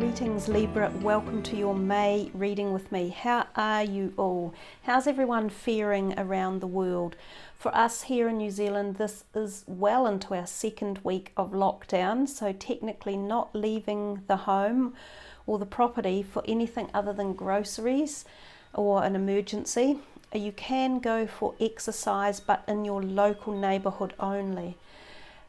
Greetings Libra, welcome to your May reading with me. How are you all? How's everyone faring around the world? For us here in New Zealand, this is well into our second week of lockdown, so technically not leaving the home or the property for anything other than groceries or an emergency. You can go for exercise, but in your local neighbourhood only.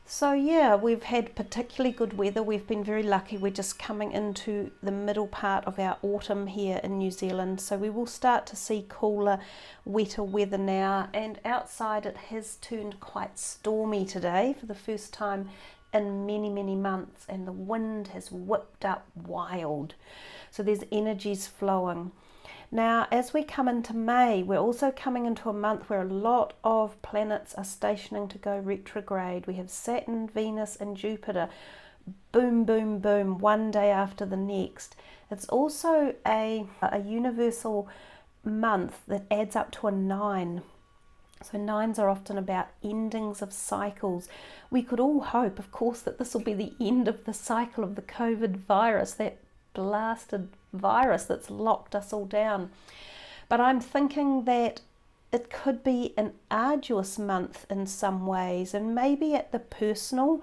So yeah, we've had particularly good weather. We've been very lucky. We're just coming into the middle part of our autumn here in New Zealand. So we will start to see cooler, wetter weather now. And outside it has turned quite stormy today for the first time in many, many months. And the wind has whipped up wild. So there's energies flowing. Now, as we come into May, we're also coming into a month where a lot of planets are stationing to go retrograde. We have Saturn, Venus and Jupiter, boom, boom, boom, one day after the next. It's also a universal month that adds up to a 9. So 9s are often about endings of cycles. We could all hope, of course, that this will be the end of the cycle of the COVID virus, that blasted virus that's locked us all down. But I'm thinking that it could be an arduous month in some ways, and maybe at the personal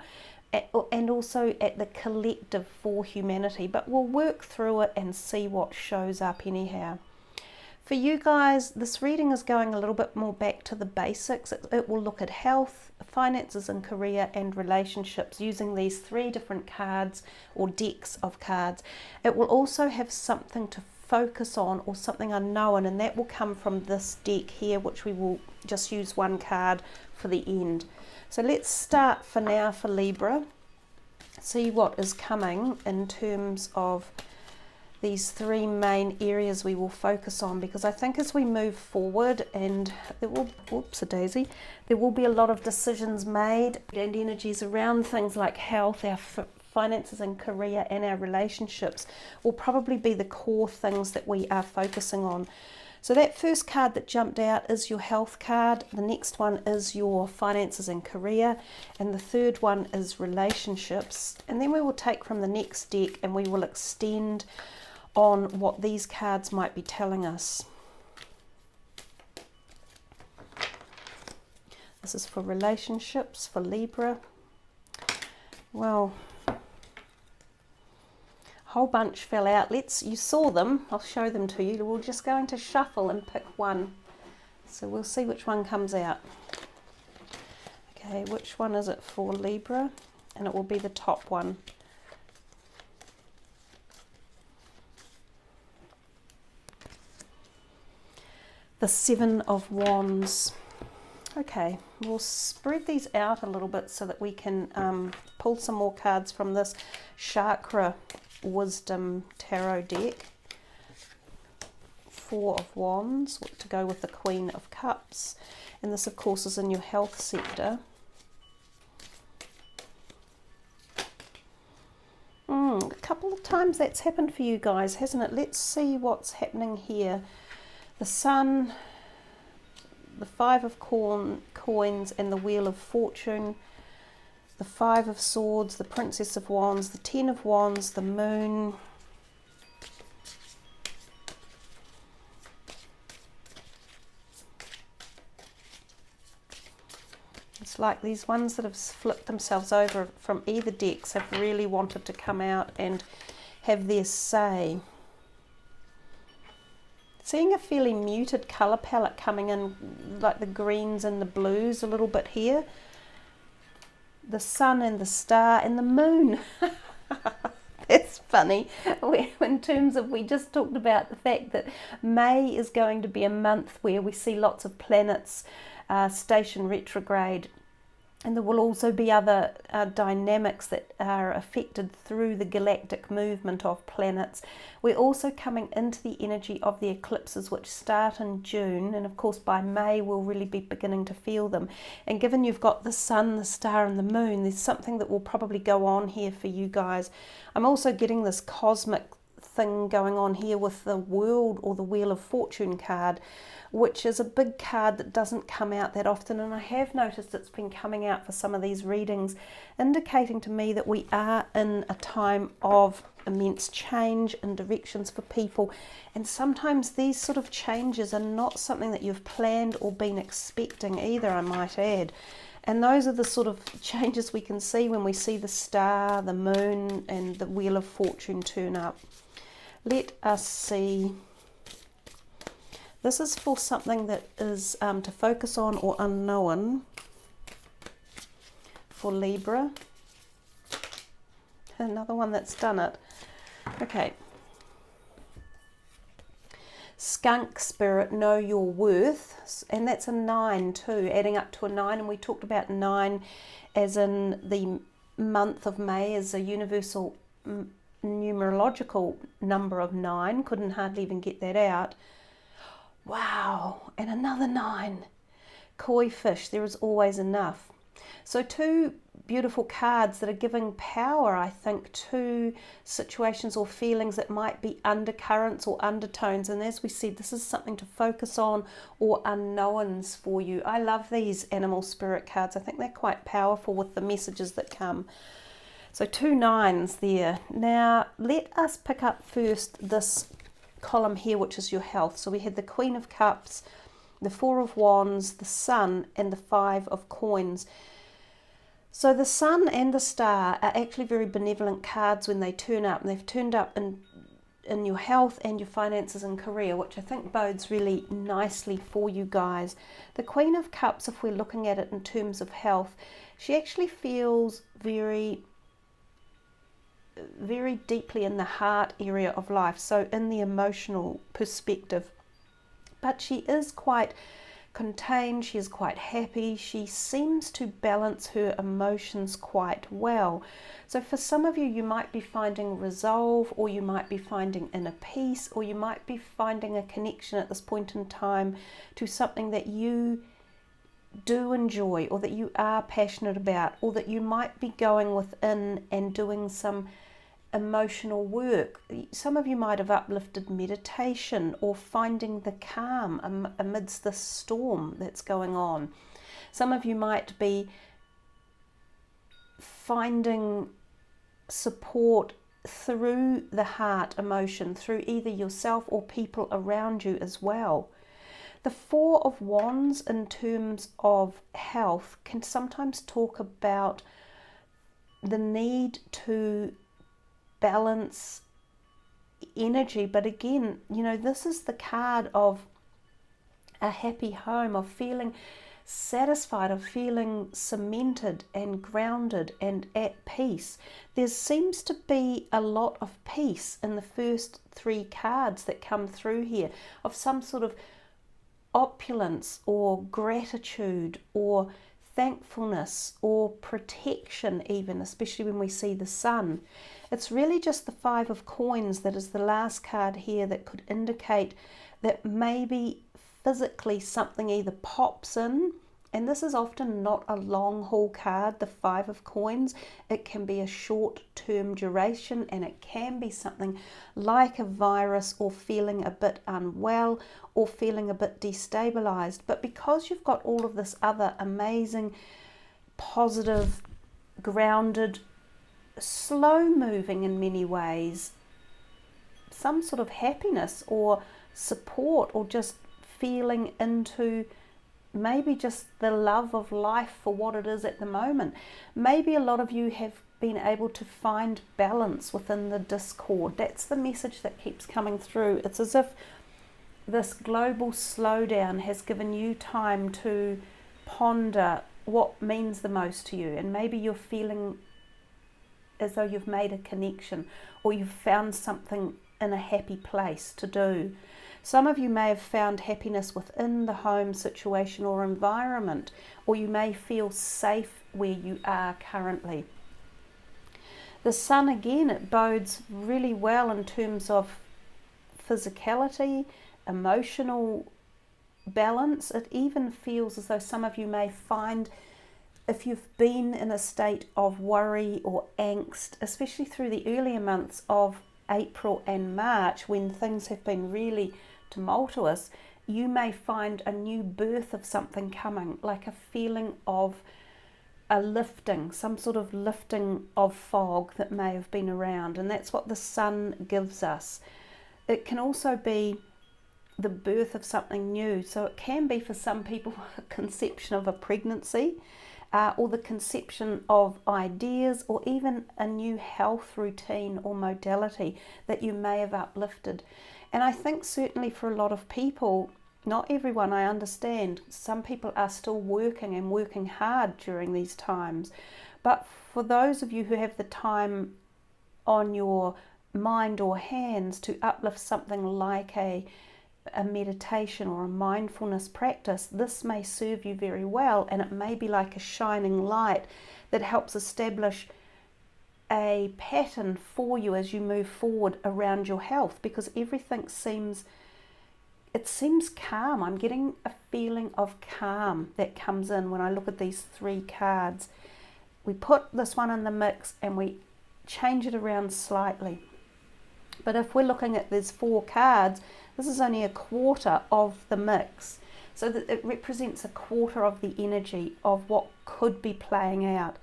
and also at the collective for humanity, but we'll work through it and see what shows up anyhow. For you guys, this reading is going a little bit more back to the basics. It will look at health, finances and career and relationships using these 3 different cards or decks of cards. It will also have something to focus on or something unknown, and that will come from this deck here, which we will just use one card for the end. So let's start for now for Libra. See what is coming in terms of these 3 main areas we will focus on, because I think as we move forward, and there will, whoops-a-daisy, there will be a lot of decisions made and energies around things like health, our finances and career and our relationships will probably be the core things that we are focusing on. So that first card that jumped out is your health card, the next one is your finances and career, and the third one is relationships. And then we will take from the next deck and we will extend on what these cards might be telling us. This is for relationships, for Libra. Well, a whole bunch fell out. You saw them, I'll show them to you. We're just going to shuffle and pick one. So we'll see which one comes out. Okay, which one is it for Libra? And it will be the top one. The 7 of Wands. Okay, we'll spread these out a little bit so that we can pull some more cards from this Chakra Wisdom Tarot deck. 4 of Wands to go with the Queen of Cups. And this, of course, is in your health sector. A couple of times that's happened for you guys, hasn't it? Let's see what's happening here. The Sun, the 5 of coins and the Wheel of Fortune, the 5 of Swords, the Princess of Wands, the 10 of Wands, the Moon, it's like these ones that have flipped themselves over from either decks have really wanted to come out and have their say. Seeing a fairly muted colour palette coming in, like the greens and the blues a little bit here. The Sun and the Star and the Moon. That's funny. In terms of, we just talked about the fact that May is going to be a month where we see lots of planets station retrograde. And there will also be other dynamics that are affected through the galactic movement of planets. We're also coming into the energy of the eclipses, which start in June, and of course by May we'll really be beginning to feel them. And given you've got the Sun, the Star and the Moon, there's something that will probably go on here for you guys. I'm also getting this cosmic thing going on here with the World or the Wheel of Fortune card, which is a big card that doesn't come out that often, and I have noticed it's been coming out for some of these readings, indicating to me that we are in a time of immense change and directions for people, and sometimes these sort of changes are not something that you've planned or been expecting either, I might add. And those are the sort of changes we can see when we see the star, the moon, and the Wheel of Fortune turn up. Let us see. This is for something that is to focus on or unknown for Libra. Another one that's done it. Okay. Skunk spirit, know your worth, and that's a 9 too, adding up to a 9, and we talked about 9 as in the month of May as a universal numerological number of 9. Couldn't hardly even get that out. Wow, and another 9. Koi fish, there is always enough. So 2 beautiful cards that are giving power, I think, to situations or feelings that might be undercurrents or undertones. And as we said, this is something to focus on or unknowns for you. I love these animal spirit cards. I think they're quite powerful with the messages that come. So 2 9s there. Now let us pick up first this column here, which is your health. So we had the Queen of Cups, the 4 of Wands, the Sun, and the 5 of Coins. So the Sun and the Star are actually very benevolent cards when they turn up, and they've turned up in your health and your finances and career, which I think bodes really nicely for you guys. The Queen of Cups, if we're looking at it in terms of health, she actually feels very deeply in the heart area of life, so in the emotional perspective. But she is quite contained, she is quite happy, she seems to balance her emotions quite well. So for some of you, you might be finding resolve, or you might be finding inner peace, or you might be finding a connection at this point in time to something that you do enjoy, or that you are passionate about, or that you might be going within and doing some emotional work. Some of you might have uplifted meditation or finding the calm amidst the storm that's going on. Some of you might be finding support through the heart emotion, through either yourself or people around you as well. The 4 of Wands in terms of health can sometimes talk about the need to balance energy, but again, you know, this is the card of a happy home, of feeling satisfied, of feeling cemented and grounded and at peace. There seems to be a lot of peace in the first 3 cards that come through here, of some sort of opulence or gratitude or thankfulness or protection even, especially when we see the Sun. It's really just the 5 of Coins that is the last card here that could indicate that maybe physically something either pops in, and this is often not a long haul card, the 5 of Coins. It can be a short term duration, and it can be something like a virus, or feeling a bit unwell, or feeling a bit destabilized. But because you've got all of this other amazing, positive, grounded, slow moving in many ways, some sort of happiness or support, or just feeling into maybe just the love of life for what it is at the moment. Maybe a lot of you have been able to find balance within the discord. That's the message that keeps coming through. It's as if this global slowdown has given you time to ponder what means the most to you, and maybe you're feeling as though you've made a connection, or you've found something in a happy place to do. Some of you may have found happiness within the home situation or environment, or you may feel safe where you are currently. The Sun, again, it bodes really well in terms of physicality, emotional balance. It even feels as though some of you may find, if you've been in a state of worry or angst, especially through the earlier months, of April and March, when things have been really tumultuous, you may find a new birth of something coming, like a feeling of a lifting, some sort of lifting of fog that may have been around, and that's what the sun gives us. It can also be the birth of something new, so it can be for some people a conception of a pregnancy, or the conception of ideas, or even a new health routine or modality that you may have uplifted. And I think certainly for a lot of people, not everyone, I understand, some people are still working and working hard during these times, but for those of you who have the time on your mind or hands to uplift something like a meditation or a mindfulness practice, this may serve you very well, and it may be like a shining light that helps establish a pattern for you as you move forward around your health, because everything seems calm. I'm getting a feeling of calm that comes in when I look at these three cards. We put this one in the mix and we change it around slightly. But if we're looking at these four cards, this is only a quarter of the mix. So that it represents a quarter of the energy of what could be playing out.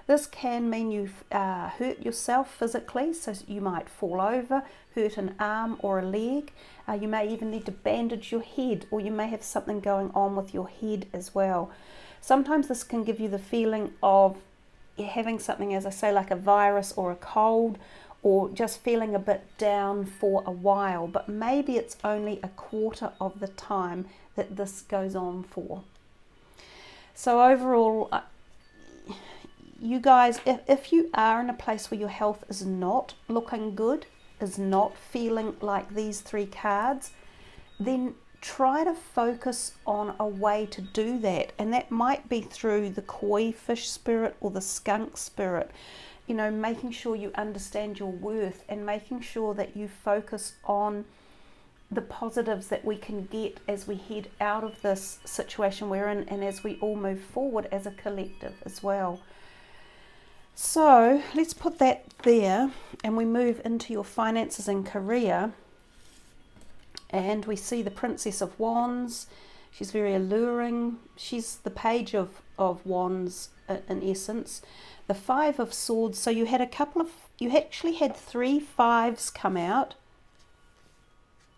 This can mean you've hurt yourself physically, so you might fall over, hurt an arm or a leg. You may even need to bandage your head, or you may have something going on with your head as well. Sometimes this can give you the feeling of having something, as I say, like a virus or a cold, or just feeling a bit down for a while, but maybe it's only a quarter of the time that this goes on for. So overall, you guys, if you are in a place where your health is not looking good, is not feeling like these three cards, then try to focus on a way to do that, and that might be through the koi fish spirit or the skunk spirit. You know, making sure you understand your worth and making sure that you focus on the positives that we can get as we head out of this situation we're in, and as we all move forward as a collective as well. So let's put that there, and we move into your finances and career, and we see the Princess of Wands. She's very alluring. She's the Page of Wands in essence. The Five of Swords. So you actually had 3 5s come out,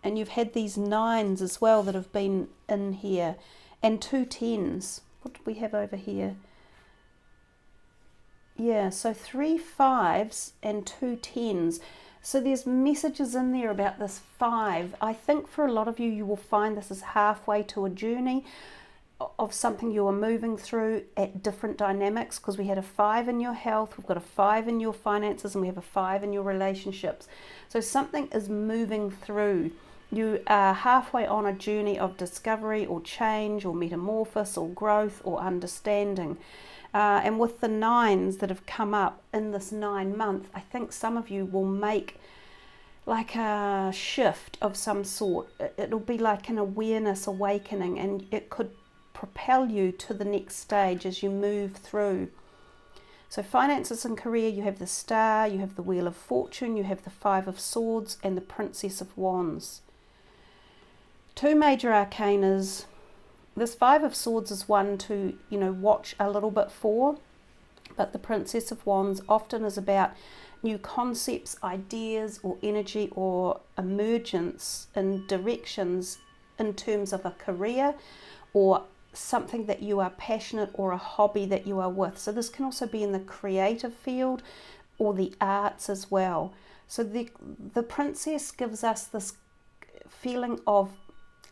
and you've had these 9s as well that have been in here, and 2 10s. What do we have over here? Yeah, so 3 5s and 2 10s. So there's messages in there about this 5. I think for a lot of you, you will find this is halfway to a journey of something you are moving through at different dynamics, because we had a 5 in your health, we've got a 5 in your finances, and we have a 5 in your relationships. So something is moving through. You are halfway on a journey of discovery or change or metamorphosis or growth or understanding. And with the 9s that have come up in this 9 month, I think some of you will make like a shift of some sort. It'll be like an awareness awakening, and it could propel you to the next stage as you move through. So finances and career, you have the Star, you have the Wheel of Fortune, you have the 5 of Swords, and the Princess of Wands. 2 major arcanas. This 5 of Swords is one to, watch a little bit for, but the Princess of Wands often is about new concepts, ideas, or energy, or emergence in directions in terms of a career or something that you are passionate, or a hobby that you are with. So this can also be in the creative field or the arts as well. So the princess gives us this feeling of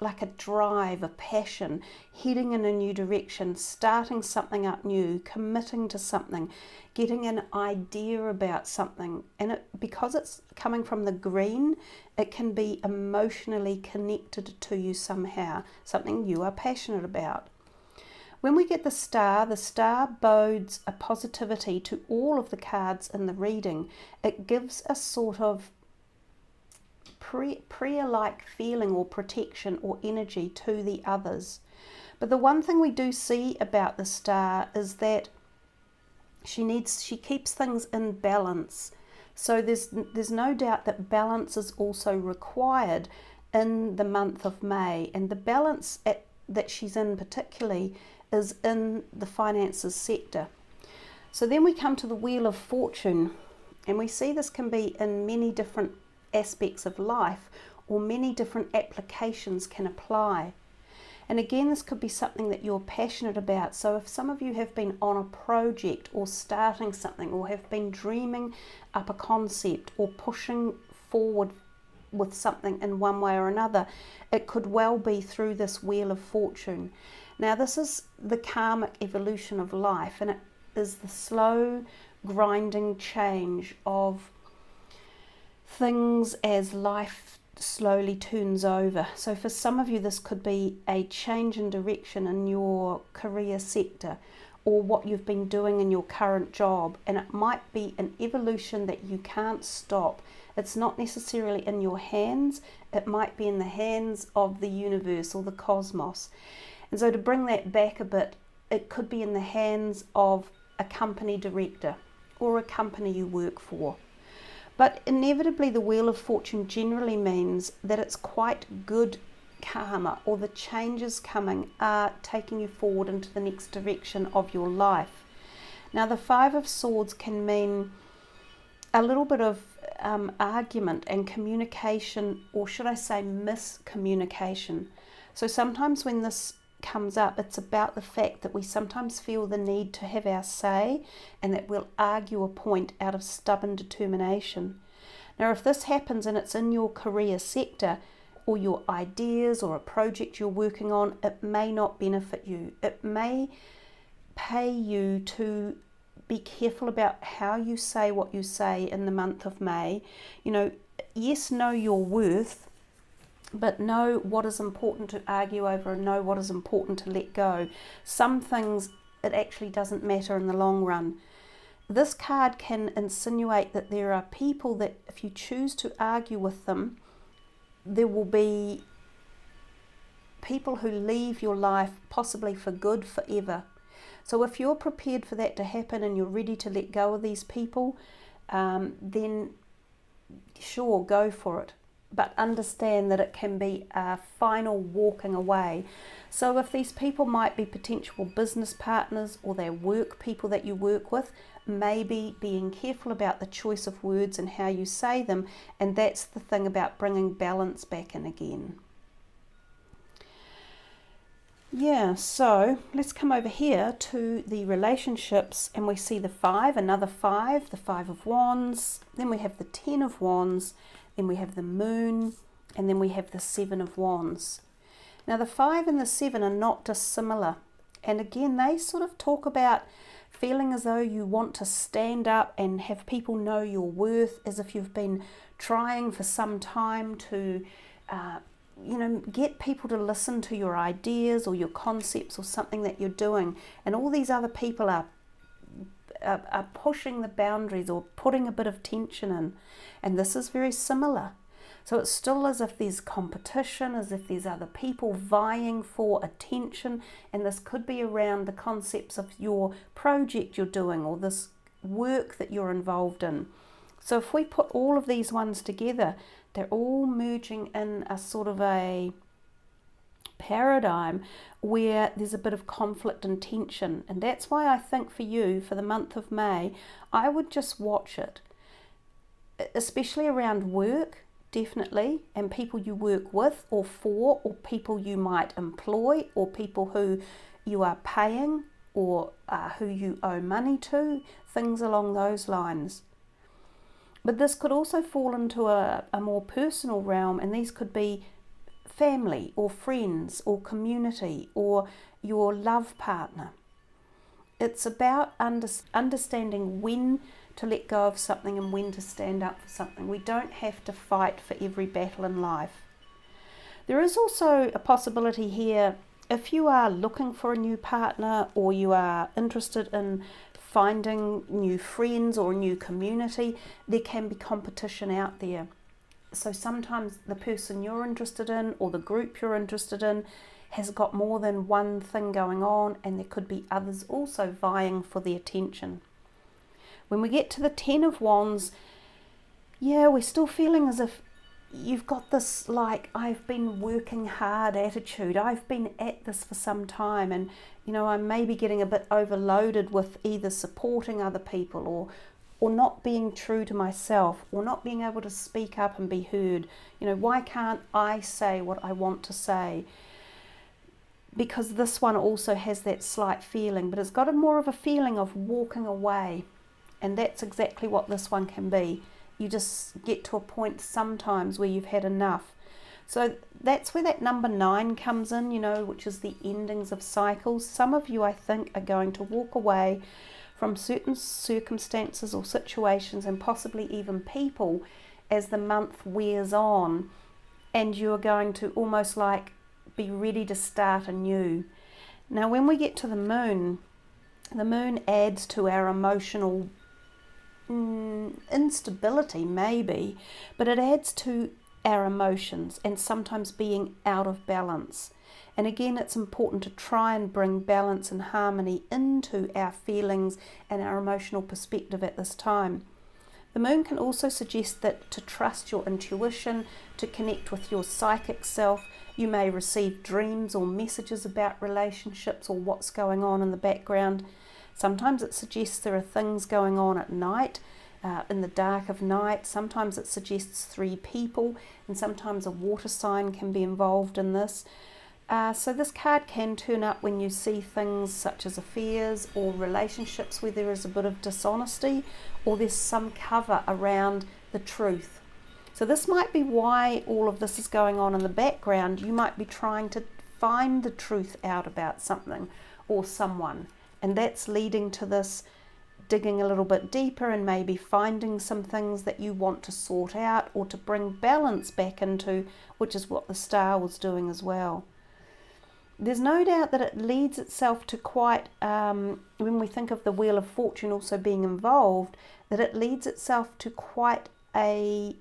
like a drive, a passion, heading in a new direction, starting something up new, committing to something, getting an idea about something. And because it's coming from the green, it can be emotionally connected to you somehow, something you are passionate about. When we get the star bodes a positivity to all of the cards in the reading. It gives a sort of prayer-like feeling or protection or energy to the others. But the one thing we do see about the star is that she keeps things in balance. So there's no doubt that balance is also required in the month of May, and the balance that she's in particularly is in the finances sector. So then we come to the Wheel of Fortune, and we see this can be in many different aspects of life, or many different applications can apply. And again, this could be something that you're passionate about. So if some of you have been on a project or starting something, or have been dreaming up a concept or pushing forward with something in one way or another, it could well be through this Wheel of Fortune. Now, this is the karmic evolution of life, and it is the slow grinding change of things as life slowly turns over. So for some of you, this could be a change in direction in your career sector, or what you've been doing in your current job, and it might be an evolution that you can't stop. It's not necessarily in your hands, it might be in the hands of the universe or the cosmos. And so to bring that back a bit, it could be in the hands of a company director or a company you work for. But inevitably, the Wheel of Fortune generally means that it's quite good karma, or the changes coming are taking you forward into the next direction of your life. Now, the Five of Swords can mean a little bit of argument and communication, or should I say miscommunication. So sometimes when this comes up, it's about the fact that we sometimes feel the need to have our say, and that we'll argue a point out of stubborn determination. Now, if this happens and it's in your career sector, or your ideas, or a project you're working on, it may not benefit you. It may pay you to be careful about how you say what you say in the month of May. You know, yes, know your worth, but know what is important to argue over, and know what is important to let go. Some things, it actually doesn't matter in the long run. This card can insinuate that there are people that if you choose to argue with them, there will be people who leave your life possibly for good forever. So if you're prepared for that to happen and you're ready to let go of these people, then sure, go for it. But understand that it can be a final walking away. So if these people might be potential business partners, or they're work people that you work with, maybe being careful about the choice of words and how you say them. And that's the thing about bringing balance back in again. Yeah, so let's come over here to the relationships, and we see the five, another five, the Five of Wands, then we have the Ten of Wands, then we have the Moon, and then we have the Seven of Wands. Now the 5 and the 7 are not dissimilar, and again they sort of talk about feeling as though you want to stand up and have people know your worth, as if you've been trying for some time to get people to listen to your ideas or your concepts or something that you're doing, and all these other people are pushing the boundaries or putting a bit of tension in, and this is very similar. So it's still as if there's competition, as if there's other people vying for attention, and this could be around the concepts of your project you're doing or this work that you're involved in. So if we put all of these ones together, they're all merging in a sort of a paradigm where there's a bit of conflict and tension, and that's why I think for you, for the month of May, I would just watch it, especially around work, definitely, and people you work with or for, or people you might employ, or people who you are paying, or who you owe money to, things along those lines. But this could also fall into a more personal realm, and these could be family or friends or community or your love partner. It's about understanding when to let go of something and when to stand up for something. We don't have to fight for every battle in life. There is also a possibility here, if you are looking for a new partner, or you are interested in finding new friends or a new community, there can be competition out there. So sometimes the person you're interested in or the group you're interested in has got more than one thing going on, and there could be others also vying for the attention. When we get to the Ten of Wands, yeah, we're still feeling as if you've got this, like, I've been working hard attitude. I've been at this for some time, and I'm maybe getting a bit overloaded with either supporting other people or not being true to myself, or not being able to speak up and be heard. Why can't I say what I want to say? Because this one also has that slight feeling, but it's got more of a feeling of walking away, and that's exactly what this one can be. You just get to a point sometimes where you've had enough. So that's where that number 9 comes in, which is the endings of cycles. Some of you, I think, are going to walk away from certain circumstances or situations, and possibly even people, as the month wears on, and you're going to almost like be ready to start anew. Now, when we get to the moon adds to our emotional instability, maybe, but it adds to our emotions and sometimes being out of balance. And again, it's important to try and bring balance and harmony into our feelings and our emotional perspective at this time. The moon can also suggest that to trust your intuition, to connect with your psychic self. You may receive dreams or messages about relationships or what's going on in the background. Sometimes it suggests there are things going on at night, in the dark of night. Sometimes it suggests 3 people, and sometimes a water sign can be involved in this. So this card can turn up when you see things such as affairs or relationships where there is a bit of dishonesty, or there's some cover around the truth. So this might be why all of this is going on in the background. You might be trying to find the truth out about something or someone, and that's leading to this digging a little bit deeper and maybe finding some things that you want to sort out or to bring balance back into, which is what the star was doing as well. There's no doubt that it leads itself to quite, when we think of the Wheel of Fortune also being involved, that it leads itself to quite a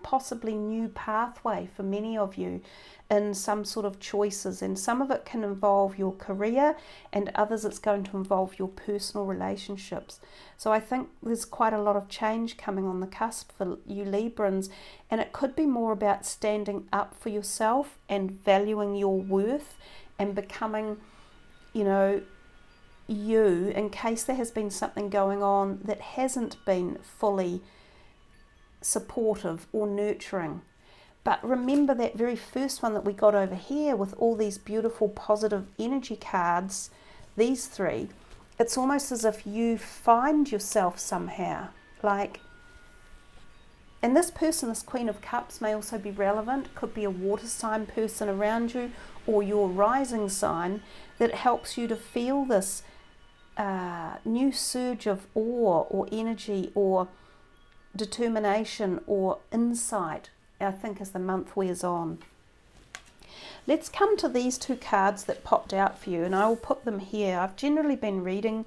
possibly new pathway for many of you in some sort of choices, and some of it can involve your career, and others it's going to involve your personal relationships. So I think there's quite a lot of change coming on the cusp for you Librans, and it could be more about standing up for yourself and valuing your worth and becoming, you, in case there has been something going on that hasn't been fully supportive or nurturing. But remember that very first one that we got over here with all these beautiful positive energy cards, these 3, it's almost as if you find yourself somehow, like, and this person, this Queen of Cups, may also be relevant. Could be a water sign person around you, or your rising sign, that helps you to feel this new surge of awe or energy or determination or insight, I think, as the month wears on. Let's come to these 2 cards that popped out for you, and I will put them here. I've generally been reading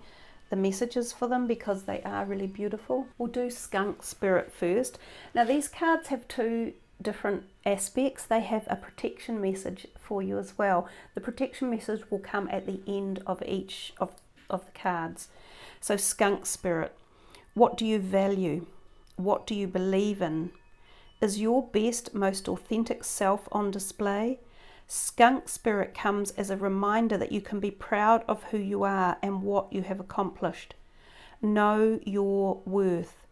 the messages for them because they are really beautiful. We'll do Skunk Spirit first. Now these cards have 2 different aspects. They have a protection message for you as well. The protection message will come at the end of each of the cards. So Skunk Spirit, what do you value? What do you believe in? Is your best, most authentic self on display? Skunk Spirit comes as a reminder that you can be proud of who you are and what you have accomplished. Know your worth.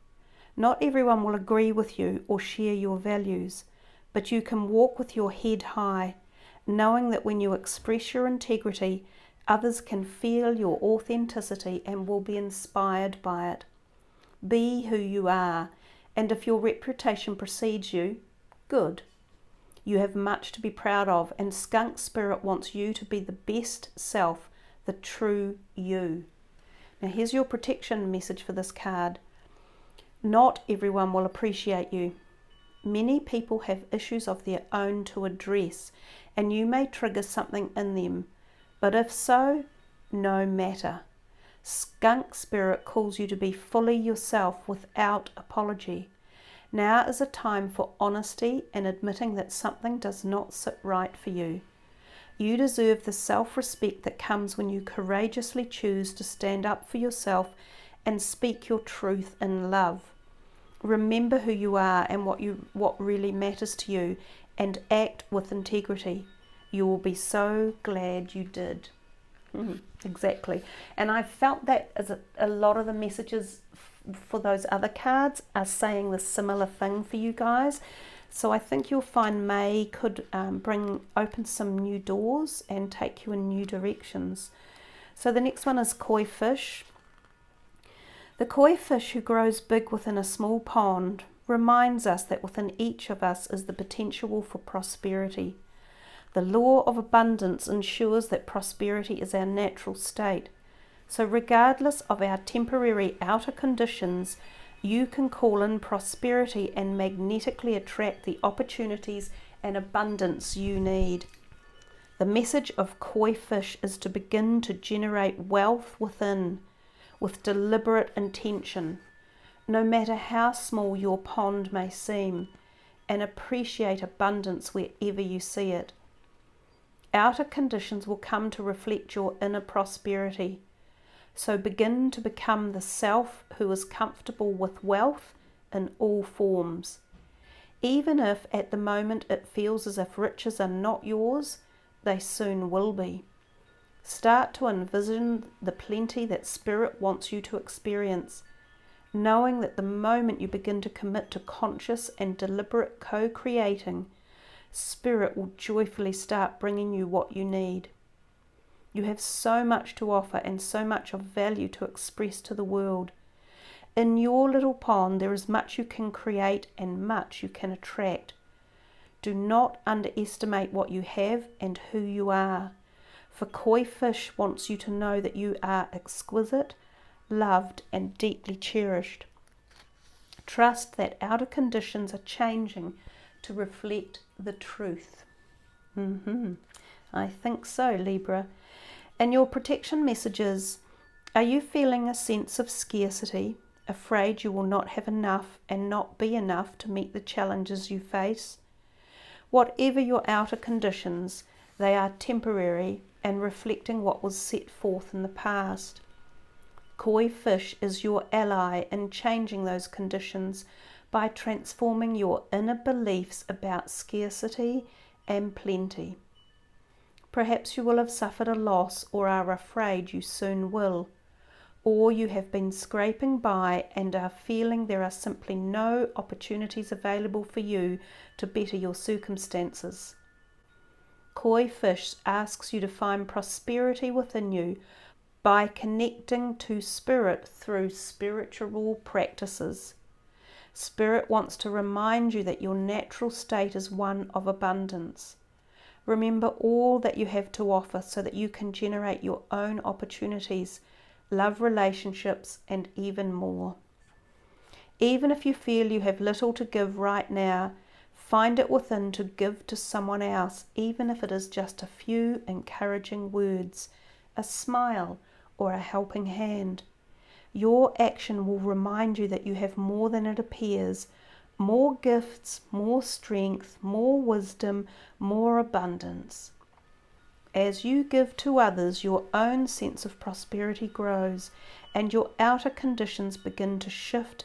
Not everyone will agree with you or share your values, but you can walk with your head high, knowing that when you express your integrity, others can feel your authenticity and will be inspired by it. Be who you are, and if your reputation precedes you, good. You have much to be proud of, and Skunk Spirit wants you to be the best self, the true you. Now here's your protection message for this card. Not everyone will appreciate you. Many people have issues of their own to address, and you may trigger something in them. But if so, no matter. Skunk Spirit calls you to be fully yourself without apology. Now is a time for honesty and admitting that something does not sit right for you. You deserve the self-respect that comes when you courageously choose to stand up for yourself and speak your truth in love. Remember who you are and what really matters to you, and act with integrity. You will be so glad you did. Exactly. And I felt that as a lot of the messages for those other cards are saying the similar thing for you guys. So I think you'll find May could open some new doors and take you in new directions. So the next one is koi fish. The koi fish who grows big within a small pond reminds us that within each of us is the potential for prosperity. The law of abundance ensures that prosperity is our natural state. So regardless of our temporary outer conditions, you can call in prosperity and magnetically attract the opportunities and abundance you need. The message of koi fish is to begin to generate wealth within with deliberate intention, no matter how small your pond may seem, and appreciate abundance wherever you see it. Outer conditions will come to reflect your inner prosperity. So begin to become the self who is comfortable with wealth in all forms. Even if at the moment it feels as if riches are not yours, they soon will be. Start to envision the plenty that Spirit wants you to experience, knowing that the moment you begin to commit to conscious and deliberate co-creating, Spirit will joyfully start bringing you what you need. You have so much to offer and so much of value to express to the world. In your little pond, there is much you can create and much you can attract. Do not underestimate what you have and who you are, for koi fish wants you to know that you are exquisite, loved, and deeply cherished. Trust that outer conditions are changing to reflect the truth. I think so, Libra. And your protection messages: are you feeling a sense of scarcity, afraid you will not have enough and not be enough to meet the challenges you face? Whatever your outer conditions, they are temporary and reflecting what was set forth in the past. Koi fish is your ally in changing those conditions by transforming your inner beliefs about scarcity and plenty. Perhaps you will have suffered a loss or are afraid you soon will, or you have been scraping by and are feeling there are simply no opportunities available for you to better your circumstances. Koi fish asks you to find prosperity within you by connecting to Spirit through spiritual practices. Spirit wants to remind you that your natural state is one of abundance. Remember all that you have to offer so that you can generate your own opportunities, love relationships, and even more. Even if you feel you have little to give right now, find it within to give to someone else, even if it is just a few encouraging words, a smile, or a helping hand. Your action will remind you that you have more than it appears, more gifts, more strength, more wisdom, more abundance. As you give to others, your own sense of prosperity grows and your outer conditions begin to shift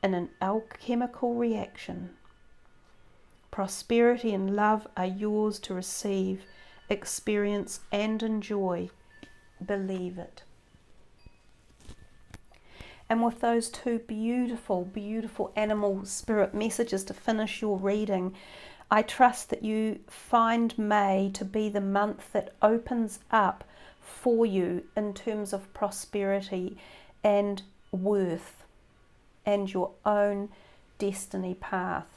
in an alchemical reaction. Prosperity and love are yours to receive, experience, and enjoy. Believe it. And with those two beautiful, beautiful animal spirit messages to finish your reading, I trust that you find May to be the month that opens up for you in terms of prosperity and worth and your own destiny path.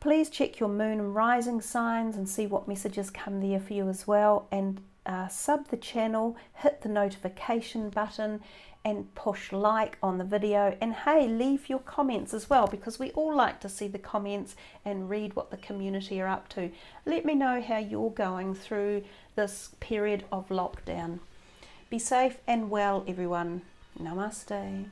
Please check your moon and rising signs and see what messages come there for you as well. And sub the channel, hit the notification button and push like on the video, and hey, leave your comments as well, because we all like to see the comments and read what the community are up to. Let me know how you're going through this period of lockdown. Be safe and well, everyone. Namaste.